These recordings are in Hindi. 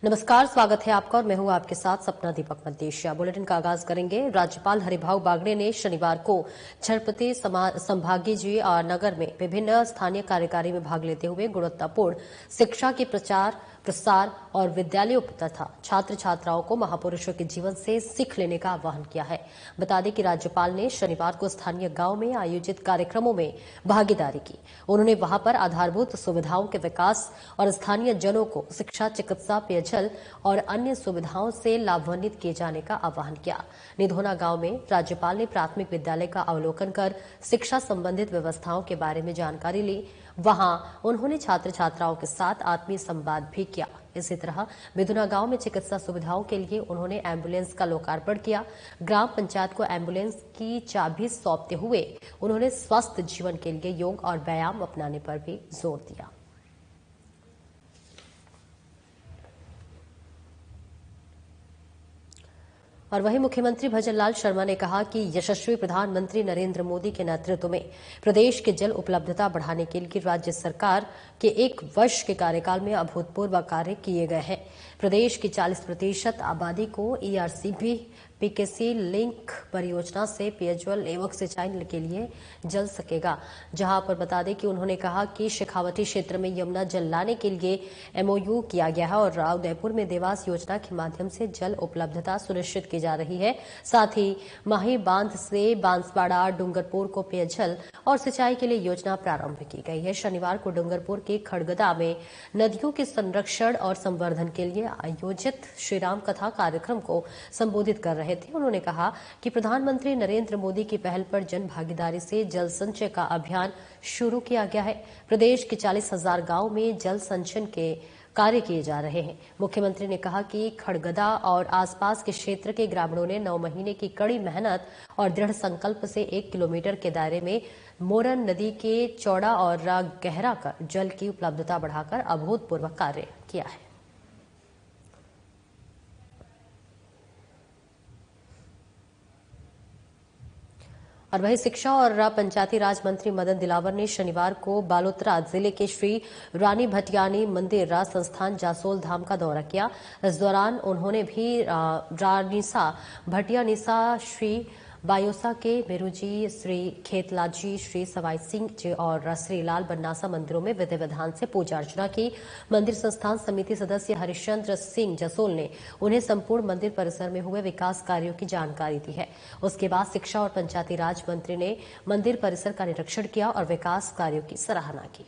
नमस्कार, स्वागत है आपका और मैं हूं आपके साथ सपना दीपक मदेशिया। बुलेटिन का आगाज करेंगे। राज्यपाल हरिभाऊ बागड़े ने शनिवार को छत्रपति संभागीजी नगर में विभिन्न स्थानीय कार्यकारी में भाग लेते हुए गुणवत्तापूर्ण शिक्षा के प्रचार प्रसार और विद्यालयों तथा छात्र छात्राओं को महापुरुषों के जीवन से सीख लेने का आह्वान किया है। बता दें कि राज्यपाल ने शनिवार को स्थानीय गांव में आयोजित कार्यक्रमों में भागीदारी की। उन्होंने वहां पर आधारभूत सुविधाओं के विकास और स्थानीय जनों को शिक्षा, चिकित्सा, पेयजल और अन्य सुविधाओं से लाभान्वित किए जाने का आह्वान किया। निधोना गांव में राज्यपाल ने प्राथमिक विद्यालय का अवलोकन कर शिक्षा संबंधित व्यवस्थाओं के बारे में जानकारी ली। वहां उन्होंने छात्र छात्राओं के साथ आत्मीय संवाद भी किया। इसी तरह बिधुना गांव में चिकित्सा सुविधाओं के लिए उन्होंने एम्बुलेंस का लोकार्पण किया। ग्राम पंचायत को एम्बुलेंस की चाबी सौंपते हुए उन्होंने स्वस्थ जीवन के लिए योग और व्यायाम अपनाने पर भी जोर दिया। और वहीं मुख्यमंत्री भजनलाल शर्मा ने कहा कि यशस्वी प्रधानमंत्री नरेंद्र मोदी के नेतृत्व में प्रदेश की जल उपलब्धता बढ़ाने के लिए राज्य सरकार के 1 वर्ष के कार्यकाल में अभूतपूर्व कार्य किए गए हैं। प्रदेश की 40% आबादी को ईआरसीबी पीकेसी लिंक परियोजना से पेयजल एवं सिंचाई के लिए जल सकेगा। जहां पर बता दें कि उन्होंने कहा कि शेखावटी क्षेत्र में यमुना जल लाने के लिए एमओयू किया गया है और उदयपुर में देवास योजना के माध्यम से जल उपलब्धता सुनिश्चित की जा रही है। साथ ही माही बांध से बांसवाड़ा डूंगरपुर को पेयजल और सिंचाई के लिए योजना प्रारंभ की गई है। शनिवार को डूंगरपुर के खड़गदा में नदियों के संरक्षण और संवर्धन के लिए आयोजित श्रीराम कथा कार्यक्रम को संबोधित कर रहे थे। उन्होंने कहा कि प्रधानमंत्री नरेंद्र मोदी की पहल पर जन भागीदारी से जल संचय का अभियान शुरू किया गया है। प्रदेश के 40,000 गांव में जल संचयन के कार्य किए जा रहे हैं। मुख्यमंत्री ने कहा कि खड़गदा और आसपास के क्षेत्र के ग्रामीणों ने 9 महीने की कड़ी मेहनत और दृढ़ संकल्प से 1 किलोमीटर के दायरे में मोरन नदी के चौड़ा और गहरा कर जल की उपलब्धता बढ़ाकर अभूतपूर्व कार्य किया है। और वही शिक्षा और पंचायती राज मंत्री मदन दिलावर ने शनिवार को बालोतरा जिले के श्री रानी भटियानी मंदिर संस्थान जासोल धाम का दौरा किया। इस दौरान उन्होंने भी रानीसा भटियानीसा श्री बायोसा के मेरुजी, श्री खेतलाजी, श्री सवाई सिंह जी और श्री लाल बन्नासा मंदिरों में विधि विधान से पूजा अर्चना की। मंदिर संस्थान समिति सदस्य हरिश्चंद्र सिंह जसोल ने उन्हें संपूर्ण मंदिर परिसर में हुए विकास कार्यों की जानकारी दी है। उसके बाद शिक्षा और पंचायती राज मंत्री ने मंदिर परिसर का निरीक्षण किया और विकास कार्यों की सराहना की।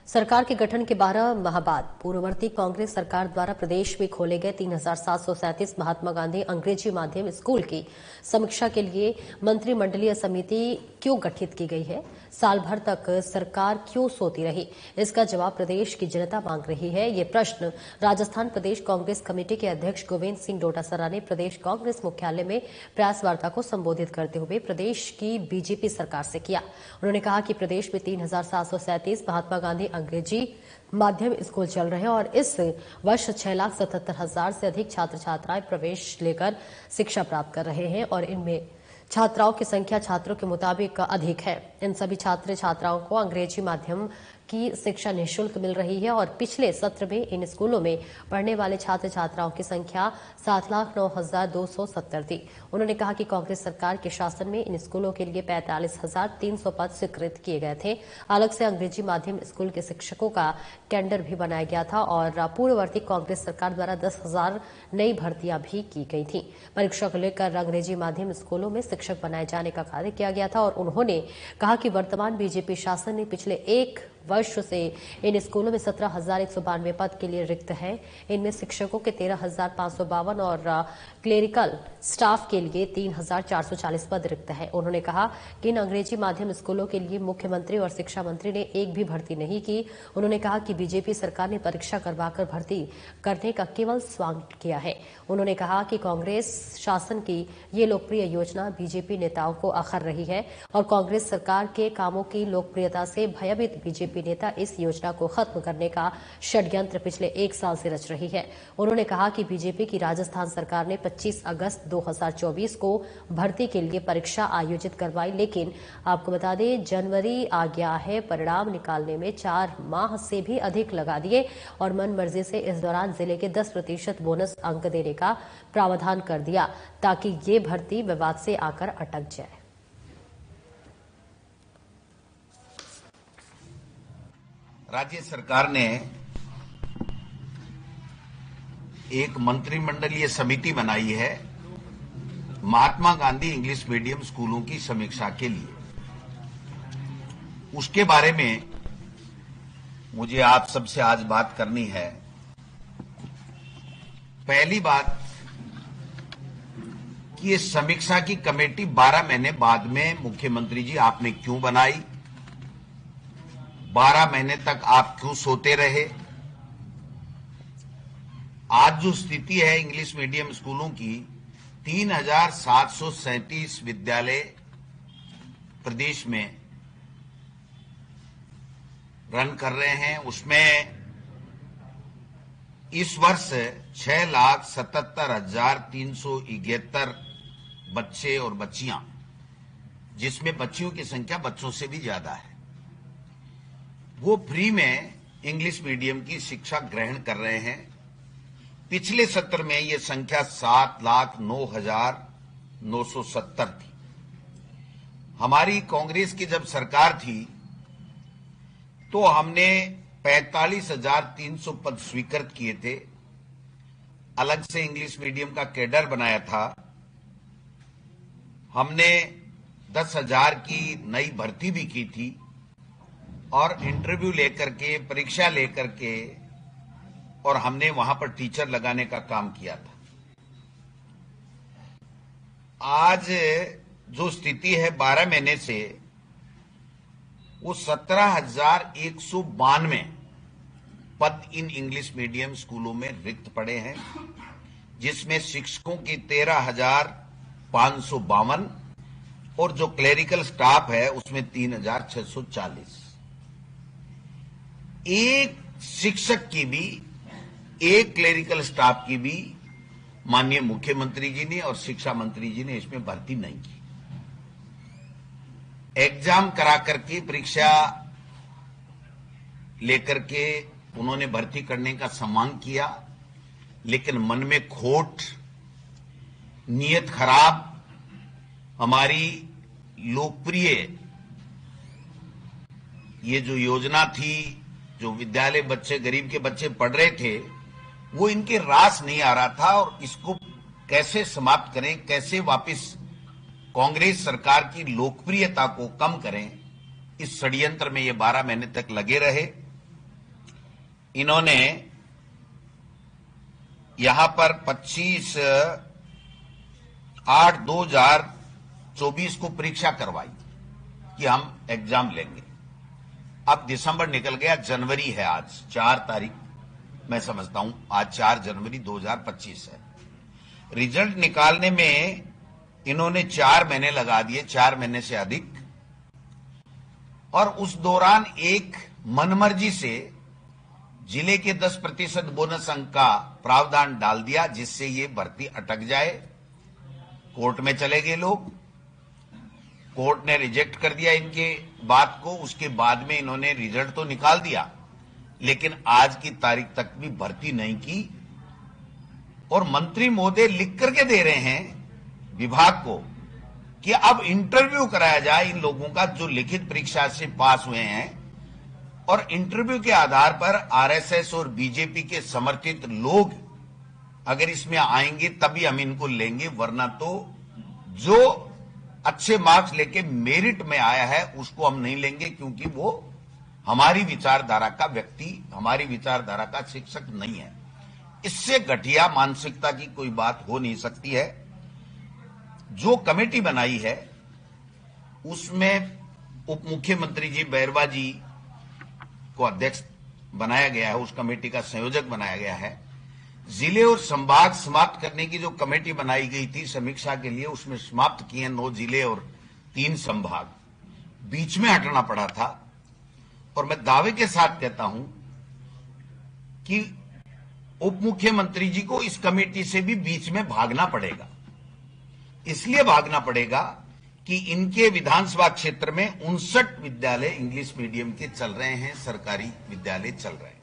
सरकार के गठन के 12 माह बाद पूर्ववर्ती कांग्रेस सरकार द्वारा प्रदेश में खोले गए 3,737 महात्मा गांधी अंग्रेजी माध्यम स्कूल की समीक्षा के लिए मंत्रिमंडलीय समिति क्यों गठित की गई है? साल भर तक सरकार क्यों सोती रही? इसका जवाब प्रदेश की जनता मांग रही है। ये प्रश्न राजस्थान प्रदेश कांग्रेस कमेटी के अध्यक्ष गोविंद सिंह डोटासरा ने प्रदेश कांग्रेस मुख्यालय में प्रेस वार्ता को संबोधित करते हुए प्रदेश की बीजेपी सरकार से किया। उन्होंने कहा कि प्रदेश में 3,737 महात्मा गांधी अंग्रेजी माध्यम स्कूल चल रहे हैं और इस वर्ष 6,77,000 से अधिक छात्र छात्राएं प्रवेश लेकर शिक्षा प्राप्त कर रहे हैं और इनमें छात्राओं की संख्या छात्रों के मुताबिक अधिक है। इन सभी छात्र छात्राओं को अंग्रेजी माध्यम की शिक्षा निःशुल्क मिल रही है और पिछले सत्र में इन स्कूलों में पढ़ने वाले छात्र छात्राओं की संख्या 7,09,270 थी। उन्होंने कहा कि कांग्रेस सरकार के शासन में इन स्कूलों के लिए 45,300 पद स्वीकृत किए गए थे। अलग से अंग्रेजी माध्यम स्कूल के शिक्षकों का टेंडर भी बनाया गया था और पूर्ववर्ती कांग्रेस सरकार द्वारा 10,000 नई भर्तियां भी की गई थी। परीक्षा को लेकर अंग्रेजी माध्यम स्कूलों में शिक्षक बनाए जाने का कार्य किया गया था और उन्होंने कहा कि वर्तमान बीजेपी शासन ने पिछले 1 वर्ष से इन स्कूलों में 17,192 पद के लिए रिक्त हैं। इनमें शिक्षकों के 13,552 और क्लेरिकल स्टाफ के लिए 3,440 पद रिक्त हैं। उन्होंने कहा कि इन अंग्रेजी माध्यम स्कूलों के लिए मुख्यमंत्री और शिक्षा मंत्री ने एक भी भर्ती नहीं की। उन्होंने कहा कि बीजेपी सरकार ने परीक्षा करवाकर भर्ती करने का केवल स्वांग किया है। उन्होंने कहा कि कांग्रेस शासन की ये लोकप्रिय योजना बीजेपी नेताओं को अखर रही है और कांग्रेस सरकार के कामों की लोकप्रियता से भयभीत बीजेपी बीजेपी नेता इस योजना को खत्म करने का षड्यंत्र पिछले 1 साल से रच रही है। उन्होंने कहा कि बीजेपी की राजस्थान सरकार ने 25 अगस्त 2024 को भर्ती के लिए परीक्षा आयोजित करवाई, लेकिन आपको बता दें जनवरी आ गया है, परिणाम निकालने में 4 माह से भी अधिक लगा दिए और मन मर्जी से इस दौरान जिले के 10% बोनस अंक देने का प्रावधान कर दिया ताकि ये भर्ती विवाद से आकर अटक जाए। राज्य सरकार ने एक मंत्रिमंडलीय समिति बनाई है महात्मा गांधी इंग्लिश मीडियम स्कूलों की समीक्षा के लिए। उसके बारे में मुझे आप सबसे आज बात करनी है। पहली बात कि ये समीक्षा की कमेटी 12 महीने बाद में मुख्यमंत्री जी आपने क्यों बनाई, 12 महीने तक आप क्यों सोते रहे। आज जो स्थिति है इंग्लिश मीडियम स्कूलों की, 3737 विद्यालय प्रदेश में रन कर रहे हैं। उसमें इस वर्ष 6,77,371 बच्चे और बच्चियां, जिसमें बच्चियों की संख्या बच्चों से भी ज्यादा है, वो फ्री में इंग्लिश मीडियम की शिक्षा ग्रहण कर रहे हैं। पिछले सत्र में ये संख्या 7,09,970 थी। हमारी कांग्रेस की जब सरकार थी तो हमने 45,300 पद स्वीकृत किए थे, अलग से इंग्लिश मीडियम का कैडर बनाया था। हमने 10,000 की नई भर्ती भी की थी और इंटरव्यू लेकर के, परीक्षा लेकर के, और हमने वहां पर टीचर लगाने का काम किया था। आज जो स्थिति है 12 महीने से, वो 17,192 पद इन इंग्लिश मीडियम स्कूलों में रिक्त पड़े हैं, जिसमें शिक्षकों की 13,552 और जो क्लेरिकल स्टाफ है उसमें 3,640। एक शिक्षक की भी, एक क्लेरिकल स्टाफ की भी माननीय मुख्यमंत्री जी ने और शिक्षा मंत्री जी ने इसमें भर्ती नहीं की। एग्जाम करा करके, परीक्षा लेकर के उन्होंने भर्ती करने का सम्मान किया, लेकिन मन में खोट, नीयत खराब, हमारी लोकप्रिय ये जो योजना थी, जो विद्यालय बच्चे, गरीब के बच्चे पढ़ रहे थे, वो इनके रास नहीं आ रहा था और इसको कैसे समाप्त करें, कैसे वापस कांग्रेस सरकार की लोकप्रियता को कम करें, इस षड्यंत्र में ये 12 महीने तक लगे रहे। इन्होंने यहां पर 25/8/2024 को परीक्षा करवाई कि हम एग्जाम लेंगे। अब दिसंबर निकल गया, जनवरी है आज 4 तारीख, मैं समझता हूं आज 4 जनवरी 2025 है। रिजल्ट निकालने में इन्होंने 4 महीने लगा दिए, 4 महीने से अधिक, और उस दौरान एक मनमर्जी से जिले के 10% बोनस अंक का प्रावधान डाल दिया, जिससे ये भर्ती अटक जाए। कोर्ट में चले गए लोग, कोर्ट ने रिजेक्ट कर दिया इनके बात को। उसके बाद में इन्होंने रिजल्ट तो निकाल दिया, लेकिन आज की तारीख तक भी भर्ती नहीं की। और मंत्री महोदय लिख करके दे रहे हैं विभाग को कि अब इंटरव्यू कराया जाए इन लोगों का जो लिखित परीक्षा से पास हुए हैं, और इंटरव्यू के आधार पर आरएसएस और बीजेपी के समर्थित लोग अगर इसमें आएंगे तभी हम इनको लेंगे, वरना तो जो अच्छे मार्क्स लेके मेरिट में आया है उसको हम नहीं लेंगे, क्योंकि वो हमारी विचारधारा का व्यक्ति, हमारी विचारधारा का शिक्षक नहीं है। इससे घटिया मानसिकता की कोई बात हो नहीं सकती है। जो कमेटी बनाई है उसमें उप मुख्यमंत्री जी बैरवा जी को अध्यक्ष बनाया गया है, उस कमेटी का संयोजक बनाया गया है। जिले और संभाग समाप्त करने की जो कमेटी बनाई गई थी समीक्षा के लिए, उसमें समाप्त किए 9 जिले और 3 संभाग, बीच में हटना पड़ा था। और मैं दावे के साथ कहता हूं कि उप मुख्यमंत्री जी को इस कमेटी से भी बीच में भागना पड़ेगा। इसलिए भागना पड़ेगा कि इनके विधानसभा क्षेत्र में 59 विद्यालय इंग्लिश मीडियम के चल रहे हैं, सरकारी विद्यालय चल रहे हैं।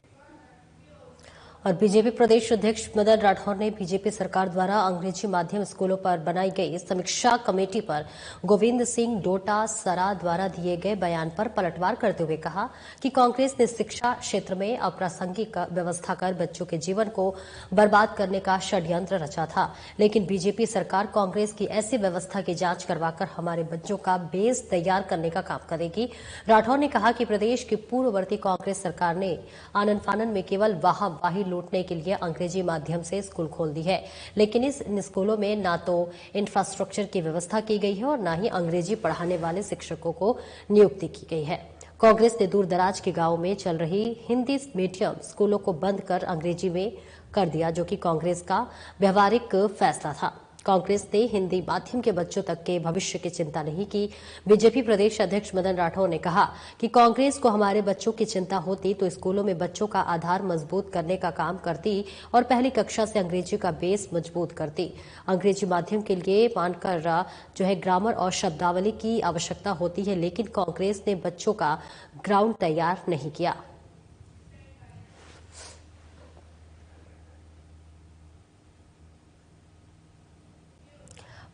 और बीजेपी प्रदेश अध्यक्ष मदन राठौर ने बीजेपी सरकार द्वारा अंग्रेजी माध्यम स्कूलों पर बनाई गई समीक्षा कमेटी पर गोविंद सिंह डोटासरा द्वारा दिए गए बयान पर पलटवार करते हुए कहा कि कांग्रेस ने शिक्षा क्षेत्र में अप्रासंगिक व्यवस्था कर बच्चों के जीवन को बर्बाद करने का षड्यंत्र रचा था, लेकिन बीजेपी सरकार कांग्रेस की ऐसी व्यवस्था की जांच करवाकर हमारे बच्चों का बेस तैयार करने का काम करेगी। राठौर ने कहा कि प्रदेश की पूर्ववर्ती कांग्रेस सरकार ने आनन फानन में केवल वाहवाही लूटने के लिए अंग्रेजी माध्यम से स्कूल खोल दी है, लेकिन इन स्कूलों में ना तो इंफ्रास्ट्रक्चर की व्यवस्था की गई है और ना ही अंग्रेजी पढ़ाने वाले शिक्षकों को नियुक्ति की गई है। कांग्रेस ने दूर दराज के गांवों में चल रही हिंदी मीडियम स्कूलों को बंद कर अंग्रेजी में कर दिया, जो कि कांग्रेस का व्यवहारिक फैसला था। कांग्रेस ने हिंदी माध्यम के बच्चों तक के भविष्य की चिंता नहीं की। बीजेपी प्रदेश अध्यक्ष मदन राठौर ने कहा कि कांग्रेस को हमारे बच्चों की चिंता होती तो स्कूलों में बच्चों का आधार मजबूत करने का काम करती और पहली कक्षा से अंग्रेजी का बेस मजबूत करती। अंग्रेजी माध्यम के लिए मानकर ग्रामर और शब्दावली की आवश्यकता होती है, लेकिन कांग्रेस ने बच्चों का ग्राउंड तैयार नहीं किया।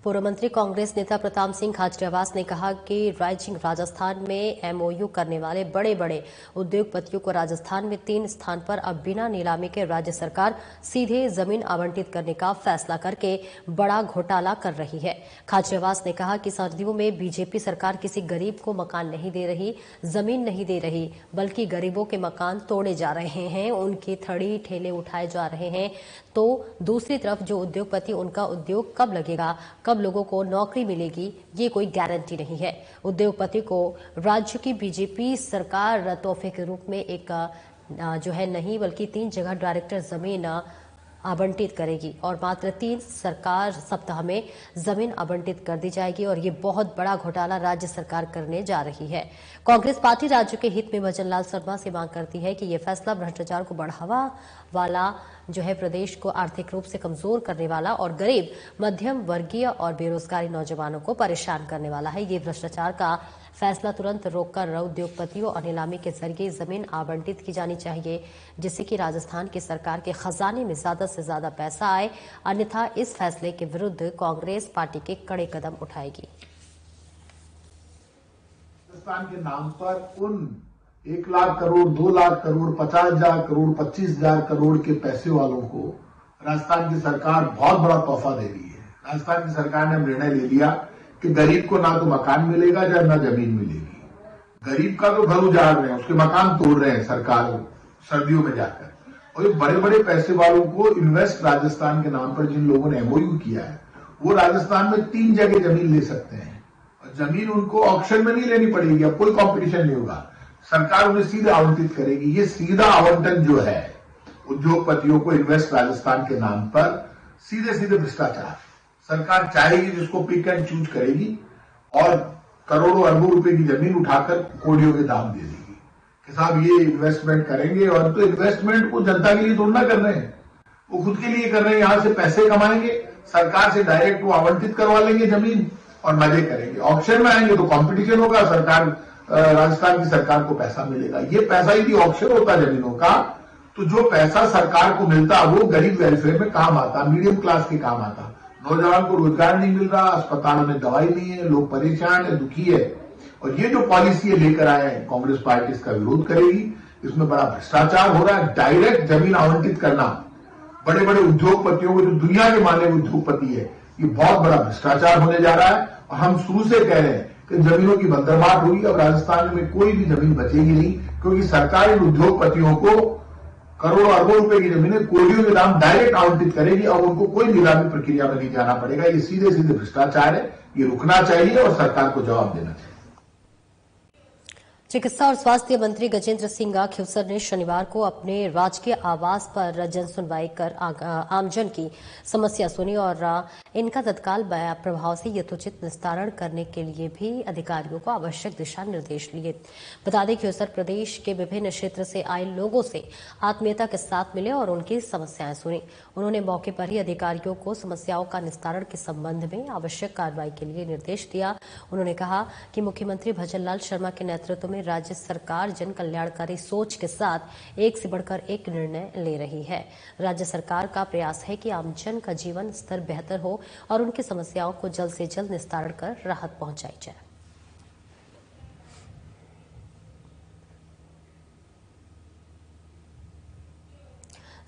पूर्व मंत्री कांग्रेस नेता प्रताप सिंह खाचरियावास ने कहा कि राजस्थान में एमओयू करने वाले बड़े बड़े उद्योगपतियों को राजस्थान में 3 स्थान पर अब बिना नीलामी के राज्य सरकार सीधे जमीन आवंटित करने का फैसला करके बड़ा घोटाला कर रही है। खाचरियावास ने कहा कि सर्दियों में बीजेपी सरकार किसी गरीब को मकान नहीं दे रही, जमीन नहीं दे रही, बल्कि गरीबों के मकान तोड़े जा रहे हैं, उनके थड़ी ठेले उठाए जा रहे हैं। तो दूसरी तरफ जो उद्योगपति, उनका उद्योग कब लगेगा, कब लोगों को नौकरी मिलेगी, ये कोई गारंटी नहीं है। उद्योगपति को राज्य की बीजेपी सरकार तोहफे के रूप में एक नहीं बल्कि 3 जगह डायरेक्टर जमीन आवंटित करेगी और मात्र 3 सरकार सप्ताह में जमीन आवंटित कर दी जाएगी और ये बहुत बड़ा घोटाला राज्य सरकार करने जा रही है। कांग्रेस पार्टी राज्य के हित में भजन लाल शर्मा से मांग करती है कि ये फैसला भ्रष्टाचार को बढ़ावा वाला प्रदेश को आर्थिक रूप से कमजोर करने वाला और गरीब, मध्यम वर्गीय और बेरोजगारी नौजवानों को परेशान करने वाला है। ये भ्रष्टाचार का फैसला तुरंत रोककर उद्योगपतियों और नीलामी के जरिए जमीन आवंटित की जानी चाहिए, जिससे कि राजस्थान की सरकार के खजाने में ज्यादा से ज्यादा पैसा आए। अन्यथा इस फैसले के विरुद्ध कांग्रेस पार्टी के कड़े कदम उठाएगी। राजस्थान के नाम पर उन 1 लाख करोड़, 2 लाख करोड़, 50,000 करोड़, 25,000 करोड़ के पैसे वालों को राजस्थान की सरकार बहुत बड़ा तोहफा दे रही है। राजस्थान की सरकार ने निर्णय ले लिया कि गरीब को ना तो मकान मिलेगा ना जमीन मिलेगी। गरीब का तो घर उजाड़ रहे हैं, उसके मकान तोड़ रहे हैं सरकार सर्दियों में जाकर। और ये बड़े बड़े पैसे वालों को इन्वेस्ट राजस्थान के नाम पर जिन लोगों ने एमओयू किया है, वो राजस्थान में 3 जगह जमीन ले सकते हैं और जमीन उनको ऑक्शन में नहीं लेनी पड़ेगी। अब कोई कॉम्पिटिशन नहीं होगा, सरकार उन्हें सीधे आवंटित करेगी। ये सीधा आवंटन जो है उद्योगपतियों को इन्वेस्ट राजस्थान के नाम पर, सीधे सीधे भ्रष्टाचार। सरकार चाहेगी जिसको पिक एंड चूज करेगी और करोड़ों अरबों रुपए की जमीन उठाकर कोड़ियों के दाम दे देगी कि साहब ये इन्वेस्टमेंट करेंगे। और तो इन्वेस्टमेंट को जनता के लिए थोड़ा ना कर रहे हैं, वो खुद के लिए कर रहे हैं। यहां से पैसे कमाएंगे, सरकार से डायरेक्ट वो आवंटित करवा लेंगे जमीन और मजे करेंगे। ऑक्शन में आएंगे तो कॉम्पिटिशन होगा, सरकार राजस्थान की सरकार को पैसा मिलेगा। ये पैसा यदि ऑक्शन होता जमीनों का, तो जो पैसा सरकार को मिलता वो गरीब वेलफेयर में काम आता, मीडियम क्लास के काम आता। नौजवान को रोजगार नहीं मिल रहा, अस्पतालों में दवाई नहीं है, लोग परेशान है, दुखी है। और ये जो पॉलिसी लेकर आए हैं कांग्रेस पार्टी, इसका विरोध करेगी। इसमें बड़ा भ्रष्टाचार हो रहा है। डायरेक्ट जमीन आवंटित करना बड़े बड़े उद्योगपतियों को, जो दुनिया के माने उद्योगपति है, ये बहुत बड़ा भ्रष्टाचार होने जा रहा है। और हम शुरू से कह रहे हैं कि जमीनों की बंदरबाट होगी। अब राजस्थान में कोई भी जमीन बचेगी नहीं, क्योंकि सरकार इन उद्योगपतियों को करोड़ों अरबों रुपए की जमीनें कोड़ियों के दाम डायरेक्ट आवंटित करेगी और उनको कोई नीलामी प्रक्रिया में नहीं जाना पड़ेगा। ये सीधे सीधे भ्रष्टाचार है, ये रुकना चाहिए और सरकार को जवाब देना चाहिए। चिकित्सा और स्वास्थ्य मंत्री गजेंद्र सिंह खिवसर ने शनिवार को अपने राजकीय आवास पर जन सुनवाई कर आमजन की समस्या सुनी और इनका तत्काल प्रभाव से यथोचित निस्तारण करने के लिए भी अधिकारियों को आवश्यक दिशा निर्देश दिए। बता दें खिवसर प्रदेश के विभिन्न क्षेत्र से आए लोगों से आत्मीयता के साथ मिले और उनकी समस्याएं सुनी। उन्होंने मौके पर ही अधिकारियों को समस्याओं का निस्तारण के संबंध में आवश्यक कार्रवाई के लिए निर्देश दिया। उन्होंने कहा कि मुख्यमंत्री भजनलाल शर्मा के नेतृत्व में राज्य सरकार जन कल्याणकारी सोच के साथ एक से बढ़कर एक निर्णय ले रही है। राज्य सरकार का प्रयास है कि आमजन का जीवन स्तर बेहतर हो और उनकी समस्याओं को जल्द से जल्द निस्तारण कर राहत पहुंचाई जाए।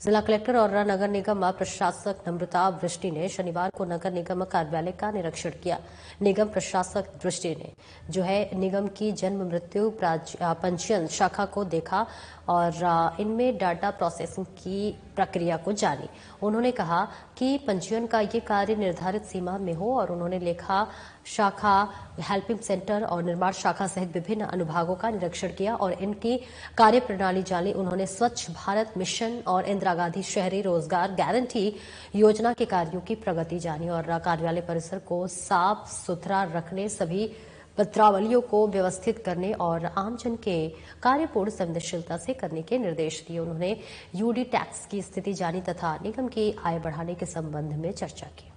जिला कलेक्टर और नगर निगम प्रशासक नम्रता वृष्टि ने शनिवार को नगर निगम कार्यालय का निरीक्षण किया। निगम प्रशासक वृष्टि ने जो है निगम की जन्म मृत्यु पंजीयन शाखा को देखा और इनमें डाटा प्रोसेसिंग की प्रक्रिया को जानी। उन्होंने कहा कि पंजीयन का ये कार्य निर्धारित सीमा में हो और उन्होंने लेखा शाखा, हेल्पिंग सेंटर और निर्माण शाखा सहित विभिन्न अनुभागों का निरीक्षण किया और इनकी कार्यप्रणाली जानी। उन्होंने स्वच्छ भारत मिशन और इंदिरा गांधी शहरी रोजगार गारंटी योजना के कार्यों की प्रगति जानी और कार्यालय परिसर को साफ सुथरा रखने, सभी पत्रावलियों को व्यवस्थित करने और आमजन के कार्यपूर्ण संवेदनशीलता से करने के निर्देश दिए। उन्होंने यूडी टैक्स की स्थिति जानी तथा निगम की आय बढ़ाने के संबंध में चर्चा की।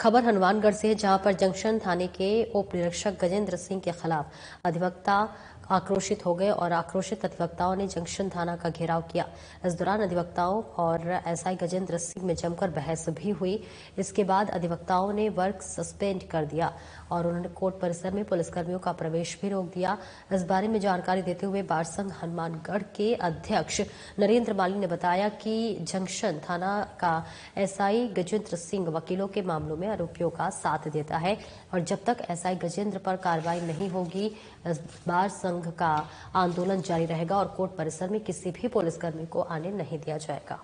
खबर हनुमानगढ़ से है, जहां पर जंक्शन थाने के उप निरीक्षक गजेंद्र सिंह के खिलाफ अधिवक्ता आक्रोशित हो गए और आक्रोशित अधिवक्ताओं ने जंक्शन थाना का घेराव किया। इस दौरान अधिवक्ताओं और एसआई गजेंद्र सिंह में जमकर बहस भी हुई। इसके बाद अधिवक्ताओं ने वर्क सस्पेंड कर दिया और उन्होंने कोर्ट परिसर में पुलिसकर्मियों का प्रवेश भी रोक दिया। इस बारे में जानकारी देते हुए बार संघ हनुमानगढ़ के अध्यक्ष नरेंद्र माली ने बताया कि जंक्शन थाना का एसआई गजेंद्र सिंह वकीलों के मामलों में आरोपियों का साथ देता है और जब तक एसआई गजेंद्र पर कार्रवाई नहीं होगी इस बार संघ का आंदोलन जारी रहेगा और कोर्ट परिसर में किसी भी पुलिसकर्मी को आने नहीं दिया जाएगा।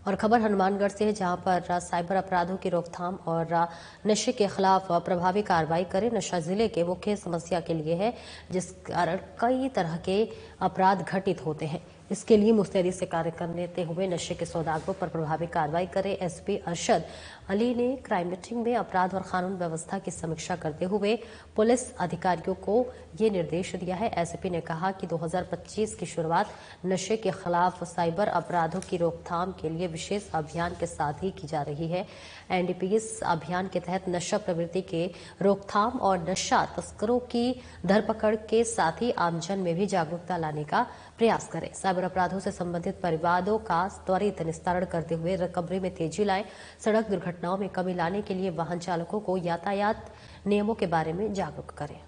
और खबर हनुमानगढ़ से है, जहां पर साइबर अपराधों की रोकथाम और नशे के खिलाफ प्रभावी कार्रवाई करें। नशा जिले के मुख्य समस्या के लिए है, जिस कारण कई तरह के अपराध घटित होते हैं। इसके लिए मुस्तैदी से कार्य करते हुए नशे के सौदागरों पर प्रभावी कार्रवाई करें। एसपी अरशद अली ने क्राइम मीटिंग में अपराध और कानून व्यवस्था की समीक्षा करते हुए पुलिस अधिकारियों को ये निर्देश दिया है। एसपी ने कहा कि 2025 की शुरुआत नशे के खिलाफ साइबर अपराधों की रोकथाम के लिए विशेष अभियान के साथ ही की जा रही है। एनडीपीएस अभियान के तहत नशा प्रवृत्ति के रोकथाम और नशा तस्करों की धरपकड़ के साथ ही आमजन में भी जागरूकता लाने का प्रयास करें। साइबर अपराधों से संबंधित परिवादों का त्वरित निस्तारण करते हुए रिकवरी में तेजी लाएं। सड़क दुर्घटनाओं में कमी लाने के लिए वाहन चालकों को यातायात नियमों के बारे में जागरूक करें।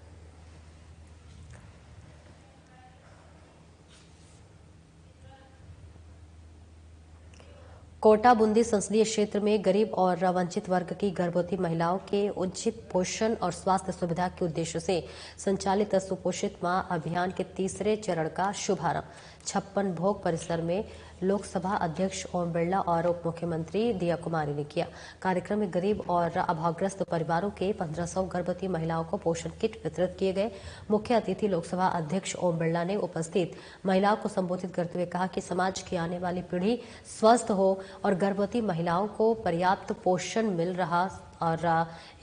कोटा बूंदी संसदीय क्षेत्र में गरीब और वंचित वर्ग की गर्भवती महिलाओं के उचित पोषण और स्वास्थ्य सुविधा के उद्देश्य से संचालित सुपोषित मां अभियान के तीसरे चरण का शुभारंभ 56 भोग परिसर में लोकसभा अध्यक्ष ओम बिरला और उप मुख्यमंत्री दिया कुमारी ने किया। कार्यक्रम में गरीब और अभावग्रस्त परिवारों के 1500 गर्भवती महिलाओं को पोषण किट वितरित किए गए। मुख्य अतिथि लोकसभा अध्यक्ष ओम बिरला ने उपस्थित महिलाओं को संबोधित करते हुए कहा कि समाज की आने वाली पीढ़ी स्वस्थ हो और गर्भवती महिलाओं को पर्याप्त पोषण मिल रहा और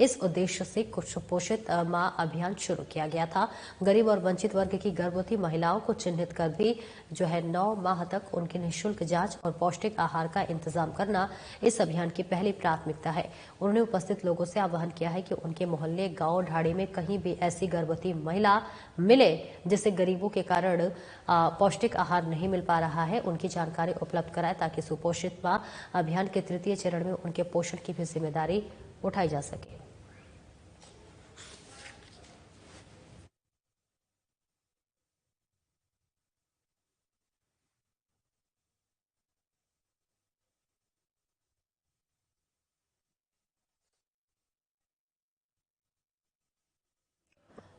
इस उद्देश्य से कुछ पोषित मां अभियान शुरू किया गया था। गरीब और वंचित वर्ग की गर्भवती महिलाओं को चिन्हित कर भी 9 माह तक उनकी निःशुल्क जांच और पौष्टिक आहार का इंतजाम करना इस अभियान की पहली प्राथमिकता है। उन्होंने उपस्थित लोगों से आह्वान किया है कि उनके मोहल्ले, गांव, ढाड़ी में कहीं भी ऐसी गर्भवती महिला मिले जिसे गरीबों के कारण पौष्टिक आहार नहीं मिल पा रहा है, उनकी जानकारी उपलब्ध कराए ताकि सुपोषित मां अभियान के तृतीय चरण में उनके पोषण की भी जिम्मेदारी उठाई जा सके।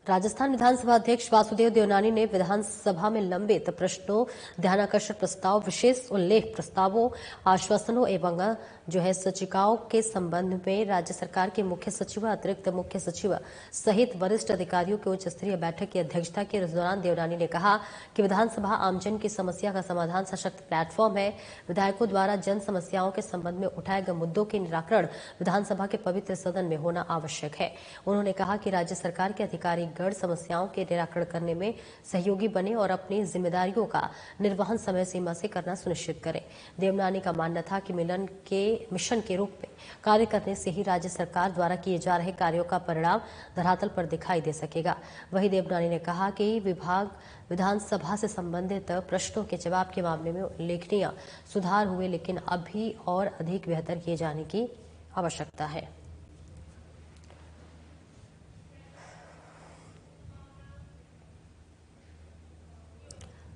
राजस्थान विधानसभा अध्यक्ष वासुदेव देवनानी ने विधानसभा में लंबित प्रश्नों, ध्यानाकर्षण प्रस्ताव, विशेष उल्लेख प्रस्तावों, आश्वासनों एवं सचिकाओं के संबंध में राज्य सरकार के मुख्य सचिव, अतिरिक्त मुख्य सचिव सहित वरिष्ठ अधिकारियों की उच्च स्तरीय बैठक की अध्यक्षता की। इस दौरान देवनानी ने कहा कि विधानसभा आमजन की समस्या का समाधान सशक्त प्लेटफॉर्म है। विधायकों द्वारा जन समस्याओं के संबंध में उठाए गए मुद्दों के निराकरण विधानसभा के पवित्र सदन में होना आवश्यक है। उन्होंने कहा कि राज्य सरकार के अधिकारी गण समस्याओं के निराकरण करने में सहयोगी बने और अपनी जिम्मेदारियों का निर्वहन समय सीमा से करना सुनिश्चित करें। देवनानी का मानना था कि मिशन के रूप में कार्य करने से ही राज्य सरकार द्वारा किए जा रहे कार्यों का परिणाम धरातल पर दिखाई दे सकेगा। वहीं देवनानी ने कहा कि विभाग विधानसभा से संबंधित प्रश्नों के जवाब के मामले में उल्लेखनीय सुधार हुए, लेकिन अभी और अधिक बेहतर किए जाने की आवश्यकता है।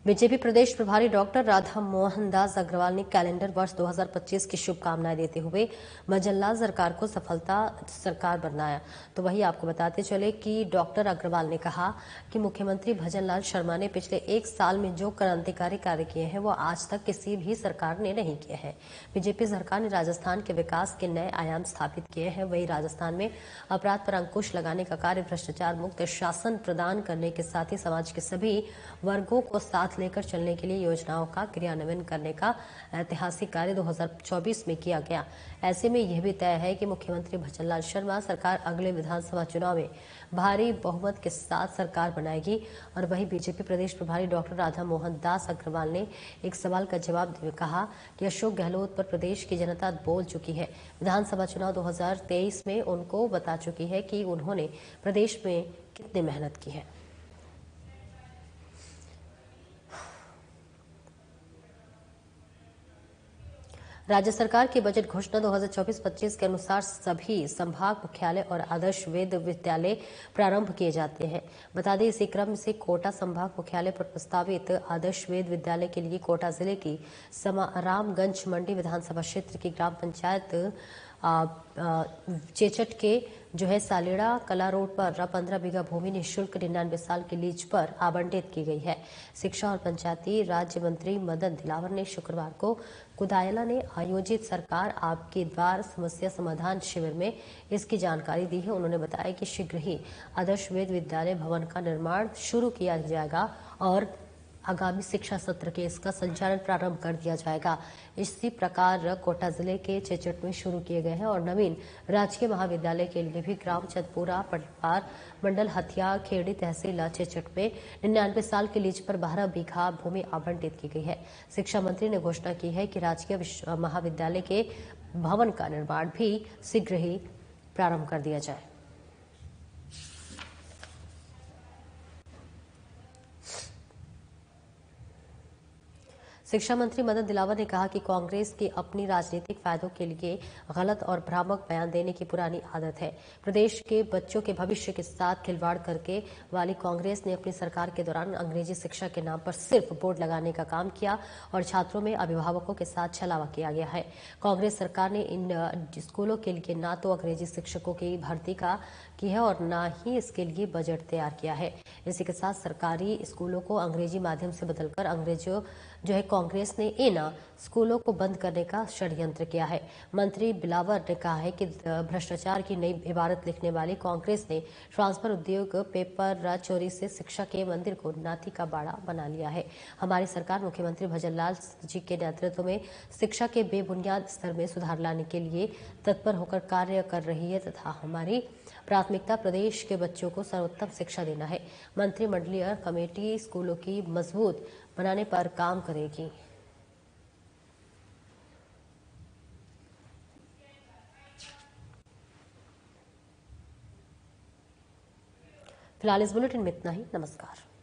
बीजेपी प्रदेश प्रभारी डॉक्टर राधा मोहन दास अग्रवाल ने कैलेंडर वर्ष 2025 की शुभकामनाएं देते हुए भजनलाल सरकार को सफलता सरकार बनाया। तो वही आपको बताते चले कि डॉक्टर अग्रवाल ने कहा कि मुख्यमंत्री भजनलाल शर्मा ने पिछले एक साल में जो क्रांतिकारी कार्य किए हैं वो आज तक किसी भी सरकार ने नहीं किए हैं। बीजेपी सरकार ने राजस्थान के विकास के नए आयाम स्थापित किए हैं। वही राजस्थान में अपराध पर अंकुश लगाने का कार्य, भ्रष्टाचार मुक्त शासन प्रदान करने के साथ ही समाज के सभी वर्गों को साथ लेकर चलने के लिए योजनाओं का क्रियान्वयन करने का ऐतिहासिक कार्य 2024 में किया गया। ऐसे में यह भी तय है कि मुख्यमंत्री भजनलाल शर्मा सरकार अगले विधानसभा चुनाव में भारी बहुमत के साथ सरकार बनाएगी। और वहीं बीजेपी प्रदेश प्रभारी डॉक्टर राधा मोहन दास अग्रवाल ने एक सवाल का जवाब देते हुए कहा कि अशोक गहलोत पर प्रदेश की जनता बोल चुकी है। विधानसभा चुनाव 2023 में उनको बता चुकी है कि उन्होंने प्रदेश में कितनी मेहनत की है। राज्य सरकार की बजट घोषणा 2024-25 के अनुसार सभी संभाग मुख्यालय और आदर्श वेद विद्यालय प्रारंभ किए जाते हैं। बता दें, इसी क्रम से कोटा संभाग मुख्यालय पर प्रस्तावित आदर्श वेद विद्यालय के लिए कोटा जिले की रामगंज मंडी विधानसभा क्षेत्र की ग्राम पंचायत चेचट के सालेड़ा कला रोड पर 15 बीघा भूमि निःशुल्क 99 साल की लीज पर आवंटित की गई है। शिक्षा और पंचायती राज्य मंत्री मदन दिलावर ने शुक्रवार को कुदायला ने आयोजित सरकार आपके द्वार समस्या समाधान शिविर में इसकी जानकारी दी है। उन्होंने बताया कि शीघ्र ही आदर्श वेद विद्यालय भवन का निर्माण शुरू किया जाएगा और आगामी शिक्षा सत्र के इसका संचालन प्रारंभ कर दिया जाएगा। इसी प्रकार कोटा जिले के चेचट में शुरू किए गए हैं और नवीन राजकीय महाविद्यालय के लिए भी ग्राम चंदपुरा पटवार मंडल हथिया खेड़ी तहसील चेचट में 99 साल की लीज पर 12 बीघा भूमि आवंटित की गई है। शिक्षा मंत्री ने घोषणा की है कि राजकीय महाविद्यालय के भवन का निर्माण भी शीघ्र ही प्रारंभ कर दिया जाए। शिक्षा मंत्री मदन दिलावर ने कहा कि कांग्रेस की अपनी राजनीतिक फायदों के लिए गलत और भ्रामक बयान देने की पुरानी आदत है। प्रदेश के बच्चों के भविष्य के साथ खिलवाड़ करके वाली कांग्रेस ने अपनी सरकार के दौरान अंग्रेजी शिक्षा के नाम पर सिर्फ बोर्ड लगाने का काम किया और छात्रों में अभिभावकों के साथ छलावा किया गया है। कांग्रेस सरकार ने इन स्कूलों के लिए न तो अंग्रेजी शिक्षकों की भर्ती की है और न ही इसके लिए बजट तैयार किया है। इसी के साथ सरकारी स्कूलों को अंग्रेजी माध्यम से बदलकर अंग्रेजों कांग्रेस ने इन स्कूलों को बंद करने का षड्यंत्र किया है। मंत्री बिलावर ने कहा है कि भ्रष्टाचार की नई इबारत लिखने वाली कांग्रेस ने ट्रांसफर उद्योग पेपर चोरी से शिक्षा के मंदिर को नाथी का बाड़ा बना लिया है। हमारी सरकार मुख्यमंत्री भजनलाल जी के नेतृत्व में शिक्षा के बेबुनियाद स्तर में सुधार लाने के लिए तत्पर होकर कार्य कर रही है तथा हमारी प्राथमिकता प्रदेश के बच्चों को सर्वोत्तम शिक्षा देना है। मंत्रिमंडलीय कमेटी स्कूलों की मजबूत बनाने पर काम करेगी। फिलहाल इस बुलेटिन में इतना ही। नमस्कार।